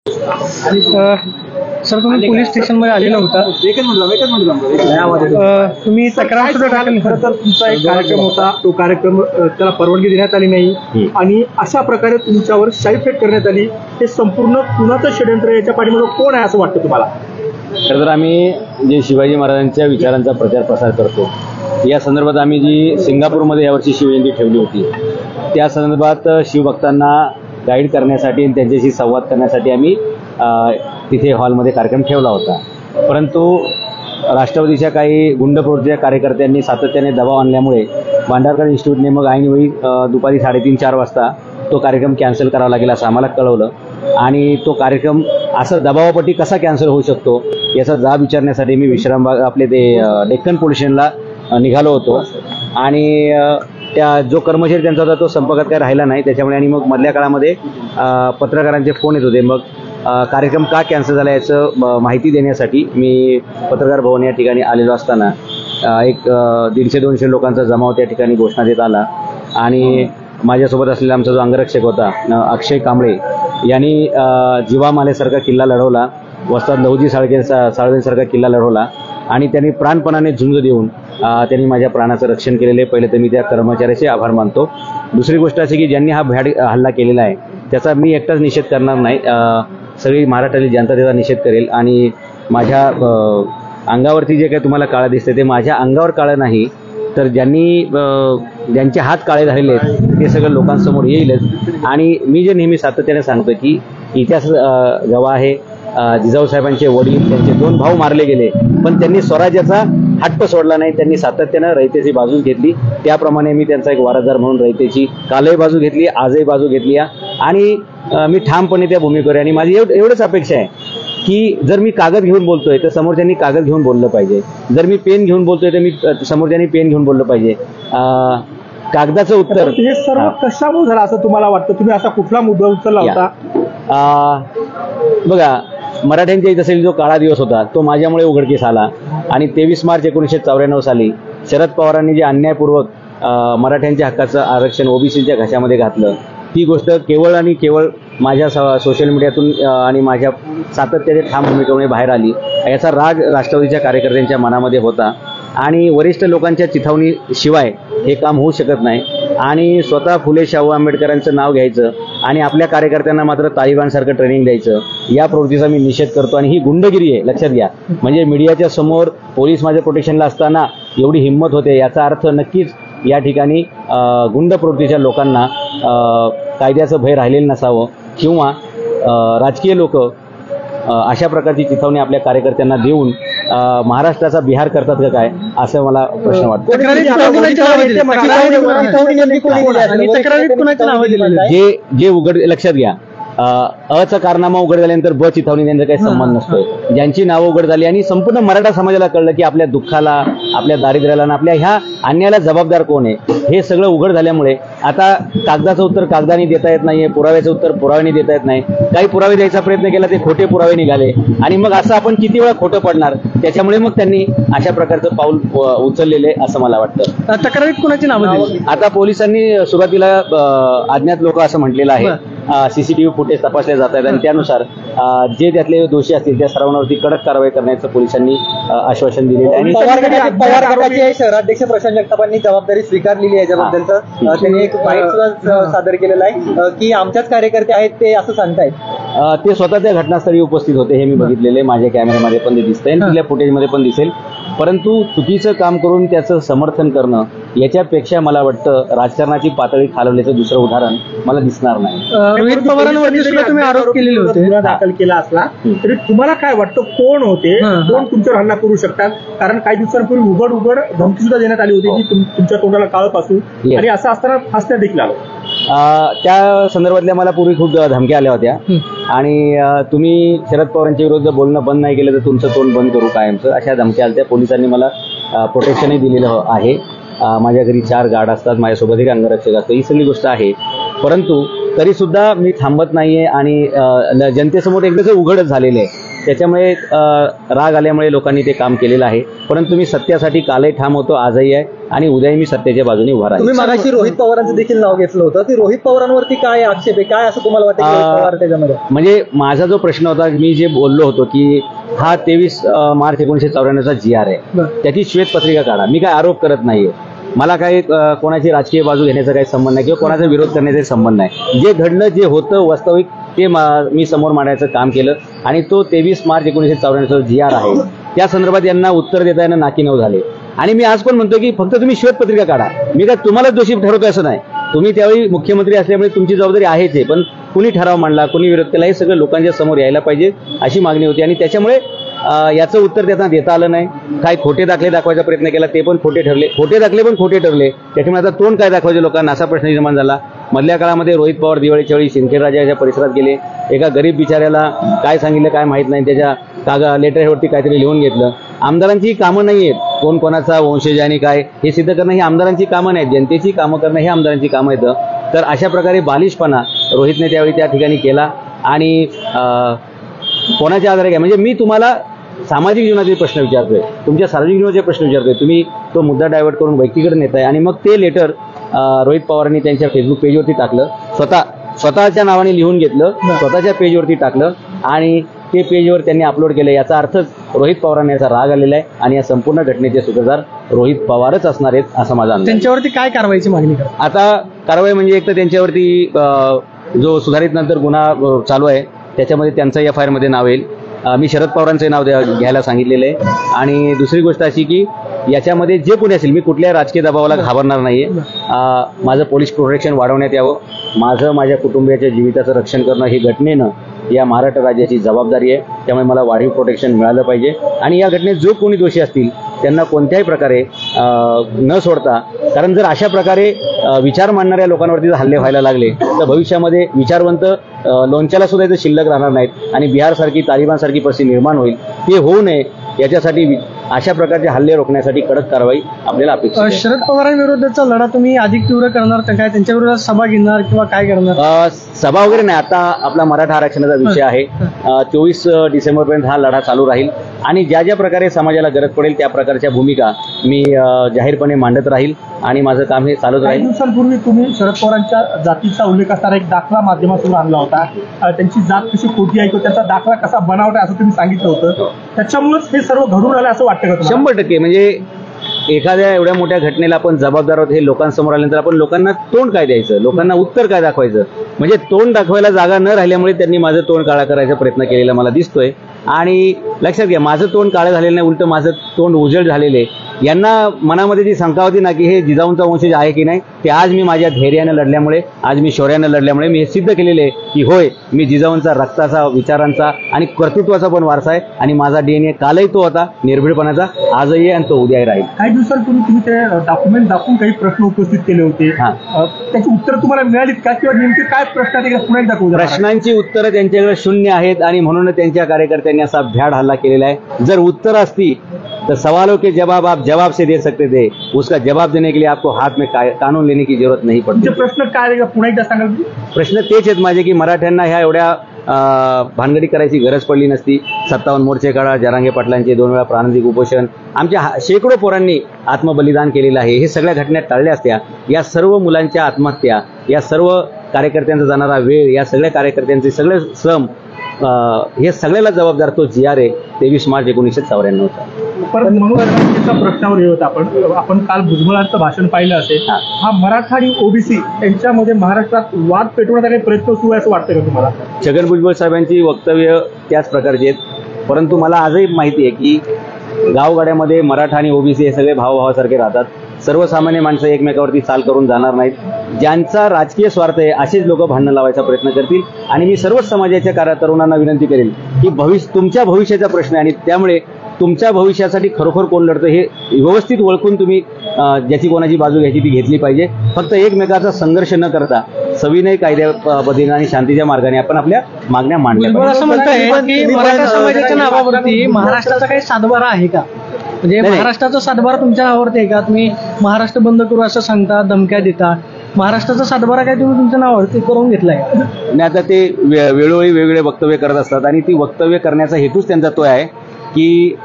Sir, तुम्ही police स्टेशनमध्ये आलेला होता. तुम्ही तक्रार सुद्धा टाकली. खरं तर तुमचा एक कार्यक्रम होता, तो कार्यक्रम त्याला परवानगी देण्यात आली नाही आणि अशा प्रकारे तुमच्यावर शाईफेक करण्यात आली. हे संपूर्ण कुणाचं षडयंत्र, याच्या पाठीमागे कोण आहे असं वाटतं तुम्हाला? खरं तर आम्ही जे शिवाजी महाराजांच्या विचारांचा प्रचार प्रसार करतो, या संदर्भात आम्ही जी सिंगापूरमध्ये यावर्षी शिवजयंती ठेवली होती, त्या संदर्भात शिवभक्तांना गाईड करण्यासाठी आणि त्यांच्याशी संवाद करण्यासाठी आम्ही तिथे हॉलमध्ये कार्यक्रम ठेवला होता. परंतु राष्ट्रवादीच्या काही गुंड प्रवृत्तीच्या कार्यकर्त्यांनी सातत्याने दबाव आणल्यामुळे भांडारकर इन्स्टिट्यूटने मग ऐनवेळी दुपारी 3:30-4 वाजता तो कार्यक्रम कॅन्सल करावा लागेल असं आम्हाला कळवलं. आणि तो कार्यक्रम असं दबावापोटी कसा कॅन्सल होऊ शकतो याचा जाब विचारण्यासाठी मी विश्रामबाग आपले ते डेक्कन पोलीस स्टेशनला निघालो होतो. आणि त्या जो कर्मचारी त्यांचा होता तो संपर्कात काय राहिला नाही त्याच्यामुळे, आणि मग मधल्या काळामध्ये पत्रकारांचे फोन येत होते. मग कार्यक्रम का कॅन्सल झाला याचं माहिती देण्यासाठी मी पत्रकार भवन या ठिकाणी आलेलो असताना एक 150-200 लोकांचा जमाव त्या ठिकाणी घोषणा देत आला. आणि माझ्यासोबत असलेला आमचा जो अंगरक्षक होता अक्षय कांबळे यांनी जीवामालेसारखा किल्ला लढवला, वस्ताद लहुजी साळवेंसारखा किल्ला लढवला आणि त्यांनी प्राणपणाने झुंज देऊन त्यांनी माझ्या प्राणाचं रक्षण केलेले. पहिले तर मी त्या कर्मचाऱ्याचे आभार मानतो. दुसरी गोष्ट अशी की ज्यांनी हा भ्याड हल्ला केलेला आहे त्याचा मी एकटाच निषेध करणार नाही, सगळी महाराष्ट्रातील जनता त्याचा निषेध करेल. आणि माझ्या अंगावरती जे काही तुम्हाला काळं दिसते ते माझ्या अंगावर काळं नाही, तर ज्यांचे हात काळे झालेले आहेत ते सगळं लोकांसमोर येईलच. आणि मी जे नेहमी सातत्याने सांगतो की इतिहास गवाह आहे, जिजाऊसाहेबांचे वडील, त्यांचे 2 भाऊ मारले गेले पण त्यांनी स्वराज्याचा हट्ट सोडला नाही. त्यांनी सातत्यानं रयतेची बाजू घेतली. त्याप्रमाणे मी त्यांचा एक वारसदार म्हणून रयतेची कालही बाजू घेतली, आजही बाजू घेतली आणि मी ठामपणे त्या भूमिकेवर. आणि माझी एवढंच अपेक्षा आहे की जर मी कागद घेऊन बोलतोय तर समोरच्यांनी कागद घेऊन बोललं पाहिजे, जर मी पेन घेऊन बोलतोय तर मी समोरच्यांनी पेन घेऊन बोललं पाहिजे. कागदाचं उत्तर हे सर्व कशामुळे झालं असं तुम्हाला वाटतं? तुम्ही असा कुठला मुद्दा उचलला होता? बघा, मराठ्यांच्या इथं असेल जो काळा दिवस होता तो माझ्यामुळे उघडकीस आला. आणि 23 मार्च 1994 साली शरद पवारांनी जे अन्यायपूर्वक मराठ्यांच्या हक्काचं आरक्षण ओबीसीच्या घशामध्ये घातलं, ती गोष्ट केवळ आणि केवळ माझ्या सोशल मीडियातून आणि माझ्या सातत्याने ठाम भूमिकेमुळे बाहेर आली. याचा राग राष्ट्रवादीच्या कार्यकर्त्यांच्या मनामध्ये होता आणि वरिष्ठ लोकांच्या चिथावणीशिवाय हे काम होऊ शकत नाही. आणि स्वतः फुले शाहू आंबेडकरांचं नाव घ्यायचं आणि आपल्या कार्यकर्त्यांना मात्र तालिबानसारखं ट्रेनिंग द्यायचं, या प्रवृत्तीचा मी निषेध करतो. आणि ही गुंडगिरी आहे, लक्षात घ्या. म्हणजे मीडियाच्या समोर पोलीस माझ्या प्रोटेक्शनला असताना एवढी हिंमत होते, याचा अर्थ नक्कीच या ठिकाणी गुंड प्रवृत्तीच्या लोकांना कायद्याचं भय राहिलेलं नसावं किंवा राजकीय लोक अशा प्रकारची चिथावणी आपल्या कार्यकर्त्यांना देऊन महाराष्ट्राचा बिहार करतात का काय, असं मला प्रश्न वाटतो. जे उघड, लक्षात घ्या, अचा कारनामा उघड झाल्यानंतर ब चिथावणी देण्याचा काही संबंध नसतोय. ज्यांची नावं उघड झाली आणि संपूर्ण मराठा समाजाला कळलं की आपल्या दुःखाला, आपल्या दारिद्र्याला आणि आपल्या ह्या अन्यायाला जबाबदार कोण आहे, हे सगळं उघड झाल्यामुळे आता कागदाचं उत्तर कागदाने देता येत नाहीये, पुराव्याचं उत्तर पुराव्याने देता येत नाही. काही पुरावे द्यायचा प्रयत्न केला ते खोटे पुरावे निघाले आणि मग असं आपण किती वेळा खोटं पडणार. त्याच्यामुळे मग त्यांनी अशा प्रकारचं पाऊल उचललेलं आहे असं मला वाटतं. तक्रारीत कोणाची नावं दिली? आता पोलिसांनी सुरुवातीला अज्ञात लोक असं म्हटलेलं आहे. सीसीटीव्ही फुटेज तपासले जात आहेत आणि त्यानुसार जे त्यातले दोषी असतील त्या सर्वांवरती कडक कारवाई करण्याचं पोलिसांनी आश्वासन दिलेलं आहे. आणि पवार गटाचे शहराध्यक्ष प्रशांत जगतापांनी जबाबदारी स्वीकारलेली आहे. याच्याबद्दल त्यांनी एक बाईट सुद्धा सादर केलेला आहे की आमच्याच कार्यकर्ते आहेत ते असं सांगतायत. ते स्वतः त्या घटनास्थळी उपस्थित होते, हे मी बघितलेले, माझ्या कॅमेऱ्यामध्ये पण ते दिसतंय, तिथल्या फुटेजमध्ये पण दिसेल. परंतु चुकीचं काम करून त्याचं समर्थन करणं याच्यापेक्षा मला वाटतं राजकारणाची पातळी खालवल्याचं दुसरं उदाहरण मला दिसणार नाही. रोहित पवारांवरती सुद्धा तुम्ही आरोप केलेले होते. गुन्हा दाखल केला असला तरी तुम्हाला काय वाटतं, कोण होते, कोण तुमच्यावर हल्ला करू शकतात? कारण काही दिवसांपूर्वी उघड धमकी सुद्धा देण्यात आली होती की तुमच्या तोंडाला काळं पासू, आणि असं असताना फासण्यात देखील आलं. त्या संदर्भातल्या मला पूर्वी खूप धमक्या आल्या होत्या आणि तुम्ही शरद पवारांच्या विरुद्ध बोलणं बंद नाही केलं तर तुमचं तोंड बंद करू कायमचं, अशा धमक्या आल्या. पोलिसांनी मला प्रोटेक्शनही दिलेलं आहे. माझ्या घरी 4 गार्ड असतात, माझ्यासोबत एक अंगरक्षक असतो, ही सगळी गोष्ट आहे. परंतु तरी सुद्धा मी थांबत नाहीये आणि जनतेसमोर एकदाच उघडच झालेलं आहे त्याच्यामुळे राग आल्यामुळे लोकांनी ते काम केलेलं आहे. परंतु मी सत्यासाठी कालही ठाम होतो, आजही आहे आणि उद्याही मी सत्याच्या बाजूने उभा राहील. तुम्ही मगाशी रोहित पवारांचं देखील नाव घेतलं होतं, ते रोहित पवारांवरती काय आक्षेप आहे, काय असं तुम्हाला वाटतं रोहित पवार त्याच्यामध्ये? म्हणजे माझा जो प्रश्न होता, मी जे बोललो होतो की हा 23 मार्च 1994चा GR आहे, त्याची श्वेतपत्रिका काढा. मी काय आरोप करत नाहीये, मला काही कोणाची राजकीय बाजू घेण्याचा काही संबंध नाही किंवा कोणाचा विरोध करण्याचा संबंध नाही. जे घडलं, जे होतं वास्तविक, ते मी समोर मांडायचं काम केलं आणि तो 23 मार्च 1994चा GR आहे, त्या संदर्भात यांना उत्तर देता येणं नाकीनऊ झाले. आणि मी आज पण म्हणतो की फक्त तुम्ही श्वेतपत्रिका काढा. मी काय तुम्हाला दोषी ठरवतो असं नाही. तुम्ही त्यावेळी मुख्यमंत्री असल्यामुळे तुमची जबाबदारी आहेच आहे, पण कुणी ठराव मांडला, कुणी विरोध केला, हे सगळं लोकांच्या समोर यायला पाहिजे अशी मागणी होती. आणि त्याच्यामुळे याचं उत्तर त्यांना देता आलं नाही. काही खोटे दाखले दाखवायचा प्रयत्न केला, ते पण खोटे ठरले. खोटे दाखले पण खोटे ठरले. त्याच्यामुळे आता तोंड काय दाखवायचे लोकांना, असा प्रश्न निर्माण झाला. मधल्या काळामध्ये रोहित पवार दिवाळीच्या वेळी शिंदखेडराजाच्या परिसरात गेले. एका गरीब बिचाऱ्याला काय सांगितलं काय माहित नाही, त्याच्या लेटरवरती काहीतरी लिहून घेतलं. आमदारांची कामं नाही आहेत, कोण कोणाचा वंशज आणि काय हे सिद्ध करणं ही आमदारांची कामं नाहीत, जनतेची कामं करणं हे आमदारांची कामं येतं. तर अशा प्रकारे बालिशपणा रोहितने त्यावेळी त्या ठिकाणी केला. आणि कोणाच्या आधारे काय, म्हणजे मी तुम्हाला सामाजिक जीवनाचे प्रश्न विचारतोय, तुमच्या सार्वजनिक जीवनाचे प्रश्न विचारतोय, तुम्ही तो मुद्दा डायव्हर्ट करून व्यक्तीकडे नेताय. आणि मग ते लेटर रोहित पवारांनी त्यांच्या फेसबुक पेजवरती टाकलं, स्वतःच्या नावाने लिहून घेतलं, स्वतःच्या पेजवरती टाकलं आणि ते पेजवर त्यांनी अपलोड केलं. याचा अर्थच रोहित पवारांना याचा राग आलेला आहे आणि या संपूर्ण घटनेचे सूत्रधार रोहित पवारच असणार आहेत असं माझा अंदाज. त्यांच्यावरती काय कारवाईची मागणी करा? आता कारवाई म्हणजे एक तर त्यांच्यावरती जो सुधारित नंतर गुन्हा चालू आहे त्याच्यामध्ये त्यांचं FIR मध्ये नाव येईल. मी शरद पवारांचे नाव घ्यायला सांगितलेलं आहे. आणि दुसरी गोष्ट अशी की याच्यामध्ये जे कोणी असेल, मी कुठल्याही राजकीय दबावाला घाबरणार नाहीये. माझं पोलीस प्रोटेक्शन वाढवण्यात यावं, माझ्या कुटुंबियाच्या जीविताचं रक्षण करणं ही घटनेनं या महाराष्ट्र राज्याची जबाबदारी आहे. त्यामुळे मला वाढीव प्रोटेक्शन मिळालं पाहिजे. आणि या घटनेत जो कोणी दोषी असतील त्यांना कोणत्याही प्रकारे न सोडता, कारण जर अशा प्रकारे विचार मांडणाऱ्या लोकांवरती जर हल्ले व्हायला लागले तर भविष्यामध्ये विचारवंत लोणच्याला सुद्धा इथे शिल्लक राहणार नाहीत आणि बिहारसारखी, तालिबानसारखी परिस्थिती निर्माण होईल. ते होऊ नये याच्यासाठी अशा प्रकारचे हल्ले रोखण्यासाठी कडक कारवाई आपल्याला अपेक्षित आहे. शरद पवारांविरोधाचा लढा तुम्ही अधिक तीव्र करणार तर काय, त्यांच्या विरोधात सभा घेणार किंवा काय करणार? सभा वगैरे नाही. आता आपला मराठा आरक्षणाचा विषय आहे. 24 डिसेंबरपर्यंत हा लढा चालू राहील आणि ज्या ज्या प्रकारे समाजाला गरज पडेल त्या प्रकारच्या भूमिका मी जाहीरपणे मांडत राहील आणि माझं काम हे चालूच राहील. काही दिवसांपूर्वी तुम्ही शरद पवारांच्या जातीचा उल्लेख असणारा एक दाखला माध्यमातून आणला होता. त्यांची जात कशी खोटी आहे किंवा त्याचा दाखला कसा बनावटा असं तुम्ही सांगितलं होतं. त्याच्यामुळेच हे सर्व घडून आलं असं वाटतं का? 100% म्हणजे एखाद्या एवढ्या मोठ्या घटनेला आपण जबाबदार आहोत हे लोकांसमोर आल्यानंतर आपण लोकांना तोंड काय द्यायचं, लोकांना उत्तर काय दाखवायचं, म्हणजे तोंड दाखवायला जागा न राहिल्यामुळे त्यांनी माझं तोंड काळा करायचा प्रयत्न केलेला मला दिसतोय. आणि लक्षात घ्या, माझं तोंड काळं झालेलं नाही, उलट माझं तोंड उजळ झालेलं आहे. यांना मनामध्ये जी शंका होती ना की हे जिजाऊंचा वंशज आहे की नाही, ते आज मी माझ्या धैर्यानं लढल्यामुळे, आज मी शौर्यानं लढल्यामुळे मी हे सिद्ध केलेले आहे की होय, मी जिजाऊंचा रक्ताचा, विचारांचा आणि कर्तृत्वाचा पण वारसा आहे आणि माझा DNA कालही तो होता निर्भीडपणाचा, आजही आहे आणि तो उद्याही राहील. काही दिवसांपूर्वी तुम्ही ते डॉक्युमेंट दाखवून काही प्रश्न उपस्थित केले होते, त्याची उत्तर तुम्हाला मिळालीत का किंवा नेमके काय प्रश्न आहेत पुन्हा एकदा दाखवू? प्रश्नांची उत्तरं त्यांच्याकडे शून्य आहेत आणि म्हणून त्यांच्या कार्यकर्त्यांनी असा भ्याड हल्ला केलेला आहे. जर उत्तर असती तर सवालों के जवाब आप जवाब से दे सकते थे, उसका जवाब देने के लिए आपको हाथ में कानून लेने की जरूरत नहीं पड़ती. प्रश्न काय पुन्हा एकदा सांगाल? प्रश्न तेच आहेत माझे की मराठ्यांना ह्या एवढ्या भानगडी करायची गरज पडली नसती. 57 मोर्चे काढा, जरांगे पाटलांचे 2 वेळा प्राणतिक उपोषण, आमच्या शेकडो पोरांनी आत्मबलिदान केलेलं आहे. हे सगळ्या घटना टाळल्या असत्या. या सर्व मुलांच्या आत्महत्या, या सर्व कार्यकर्त्यांचा जाणारा वेळ, या सगळ्या कार्यकर्त्यांचे सगळे श्रम, हे सगळ्याला जबाबदार तो GR आहे 23 मार्च 1994 चा. परत मनोरंजनाच्या प्रश्नावर येत आपण काल भुजबळांचं भाषण पाहिलं असेल. हा मराठा आणि OBC यांच्यामध्ये महाराष्ट्रात वाद पेटवण्याचा काही प्रयत्न सुरू आहे असं वाटतं का तुम्हाला? छगन भुजबळ साहेबांची वक्तव्य त्याच प्रकारचे आहेत, परंतु मला आजही माहिती आहे की गावगाड्यामध्ये मराठा आणि OBC हे सगळे भावाभावासारखे राहतात. सर्वसामान्य माणसं एकमेकावरती चाल करून जाणार नाहीत. ज्यांचा राजकीय स्वार्थ आहे असेच लोक भांडणं लावायचा प्रयत्न करतील. आणि मी सर्वच समाजाच्या तरुणांना विनंती करेल की तुमच्या भविष्याचा प्रश्न आहे आणि त्यामुळे तुमच्या भविष्यासाठी खरोखर कोण लढतं हे व्यवस्थित ओळखून तुम्ही ज्याची कोणाची बाजू घ्यायची ती घेतली पाहिजे. फक्त एकमेकाचा संघर्ष न करता सविनय कायद्या पद्धतीने आणि शांतीच्या मार्गाने आपण आपल्या मागण्या मांडल्या. असं म्हणताय की मराठा समाजाच्या नावावरती महाराष्ट्राचा काही सातबारा आहे का? म्हणजे महाराष्ट्राचा सातबारा तुमच्या नावावरती आहे का? तुम्ही महाराष्ट्र बंद करू असं सांगता, धमक्या देता, महाराष्ट्राचा सातबारा काय तुम्ही तुमच्या नावावरती करून घेतलाय? आणि आता ते वेळोवेळी वेगवेगळे वक्तव्य करत असतात आणि ती वक्तव्य करण्याचा हेतूच त्यांचा तो आहे की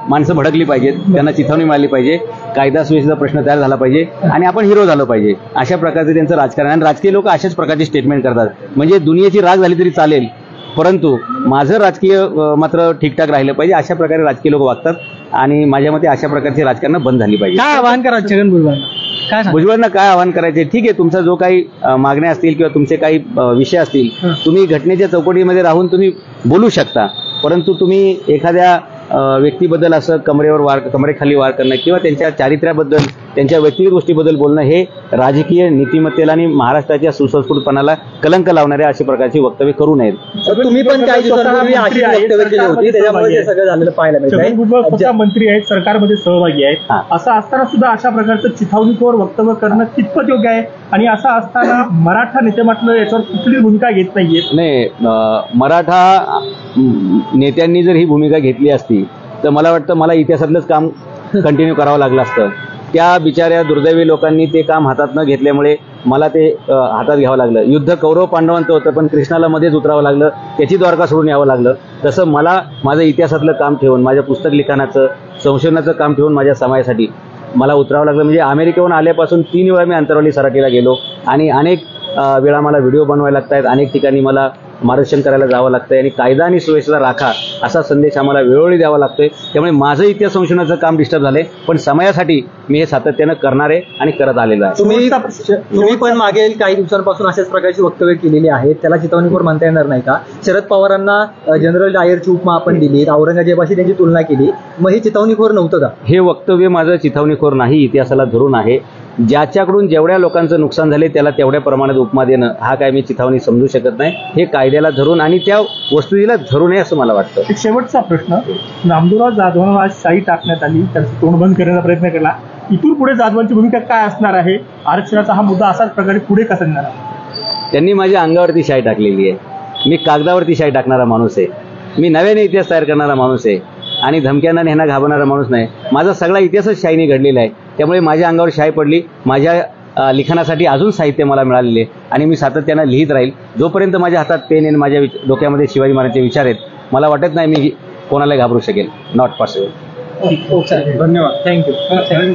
माणसं भडकली पाहिजेत, त्यांना चिथावणी मिळाली पाहिजे, कायदा सुव्यवस्थेचा प्रश्न तयार झाला पाहिजे आणि आपण हिरो झालो पाहिजे, अशा प्रकारचे त्यांचं राजकारण. आणि राजकीय लोक अशाच प्रकारचे स्टेटमेंट करतात. म्हणजे दुनियेची राग झाली तरी चालेल, परंतु माझं राजकीय मात्र ठीकठाक राहिलं पाहिजे, अशा प्रकारे राजकीय लोक वागतात. आणि माझ्या मते अशा प्रकारची राजकारण बंद झाली पाहिजे. काय आवाहन करा छगन भुजबळांना? काय सांगा? भुजबळांना काय आवाहन करायचे? ठीक आहे, तुमचा जो काही मागण्या असतील किंवा तुमचे काही विषय असतील, तुम्ही घटनेच्या चौकटीमध्ये राहून तुम्ही बोलू शकता, परंतु तुम्ही एखाद्या व्यक्तीबद्दल असं कमरेखाली वार करणं किंवा त्यांच्या चारित्र्याबद्दल, त्यांच्या व्यक्तिगत गोष्टीबद्दल बोलणं हे राजकीय नीतिमत्तेला आणि महाराष्ट्राच्या सुसंस्कृतपणाला कलंक लावणाऱ्या अशा प्रकारची वक्तव्य करू नयेत. तुम्ही पण काही दिवसांपूर्वी अशी वक्तव्य केली होती, त्याच्यामुळे हे सगळं झालेलं पाहायला छगन मिळतं. भुजबळ स्वतः मंत्री आहेत, सरकारमध्ये सहभागी आहेत. हा. असं असताना सुद्धा अशा प्रकारचं चिथावणीखोर वक्तव्य करणं कितपत योग्य आहे? आणि असं असताना मराठा नेते मात्र याच्यावर कुठलीच भूमिका घेत नाहीयेत. नाही, मराठा नेत्यांनी जर ही भूमिका घेतली असती तर मला वाटतं मला इतिहासातलंच काम कंटिन्यू करावं लागलं असतं. त्या बिचाऱ्या दुर्दैवी लोकांनी ते काम हातात न घेतल्यामुळे मला ते हातात घ्यावं लागलं. युद्ध कौरव पांडवांचं होतं, पण कृष्णाला मध्येच उतरावं लागलं, त्याची द्वारका सोडून यावं लागलं. तसं मला माझं इतिहासातलं काम ठेवून, माझ्या पुस्तक लिखाणाचं, संशोधनाचं काम ठेवून माझ्या समाजासाठी मला उतरावं लागलं. म्हणजे अमेरिकेहून आल्यापासून 3 वेळा मी अंतरवाली सराटीला गेलो आणि अनेक वेळा मला व्हिडिओ बनवायला लागत आहेत, अनेक ठिकाणी मला मार्गदर्शन करायला जावं लागतंय आणि कायदा आणि सुव्यवस्था राखा असा संदेश आम्हाला वेळोवेळी द्यावा लागतोय. त्यामुळे माझं इतिहास संशोधनाचं काम डिस्टर्ब झालंय, पण समाजासाठी मी हे सातत्यानं करणार आहे आणि करत आलेलो आहे. तुम्ही पण मागील काही दिवसांपासून अशाच प्रकारची वक्तव्य केलेली आहेत, त्याला चिथावणीखोर म्हणता येणार नाही का? शरद पवारांना जनरल डायरची उपमा आपण दिली, औरंगजेबाशी त्यांची तुलना केली, मग हे चिथावणीखोर नव्हतं का? हे वक्तव्य माझं चिथावणीखोर नाही, इतिहासाला धरून आहे. ज्याच्याकडून जेवढ्या लोकांचं नुकसान झाले त्याला तेवढ्या प्रमाणात उपमा देणं हा काय मी चिथावणी समजू शकत नाही. हे कायद्याला धरून आणि त्या वस्तुस्थितीला धरून आहे असं मला वाटतं. एक शेवटचा प्रश्न, नामदेवराव जाधवांना आज शाही टाकण्यात आली, त्यांचं तोंड बंद करण्याचा प्रयत्न केला. इथून पुढे जाधवांची भूमिका काय असणार आहे? आरक्षणाचा हा मुद्दा असाच प्रकारे पुढे कसा नेणार आहे? त्यांनी माझ्या अंगावरती शाई टाकलेली आहे. मी कागदावरती शाई टाकणारा माणूस आहे. मी नव्याने इतिहास तयार करणारा माणूस आहे आणि धमक्यांना नेहना घाबरणारा माणूस नाही. माझा सगळा इतिहासच शाईने घडलेला आहे. त्यामुळे माझ्या अंगावर शाई पडली. माझ्या लिखाणासाठी अजून साहित्य मला मिळालेले आणि मी सातत्यानं लिहित राहील. जोपर्यंत माझ्या हातात पेन आणि माझ्या डोक्यामध्ये शिवाजी महाराजांचे विचार आहेत, मला वाटत नाही मी कोणाला घाबरू शकेल. Not possible. धन्यवाद. थँक्यू.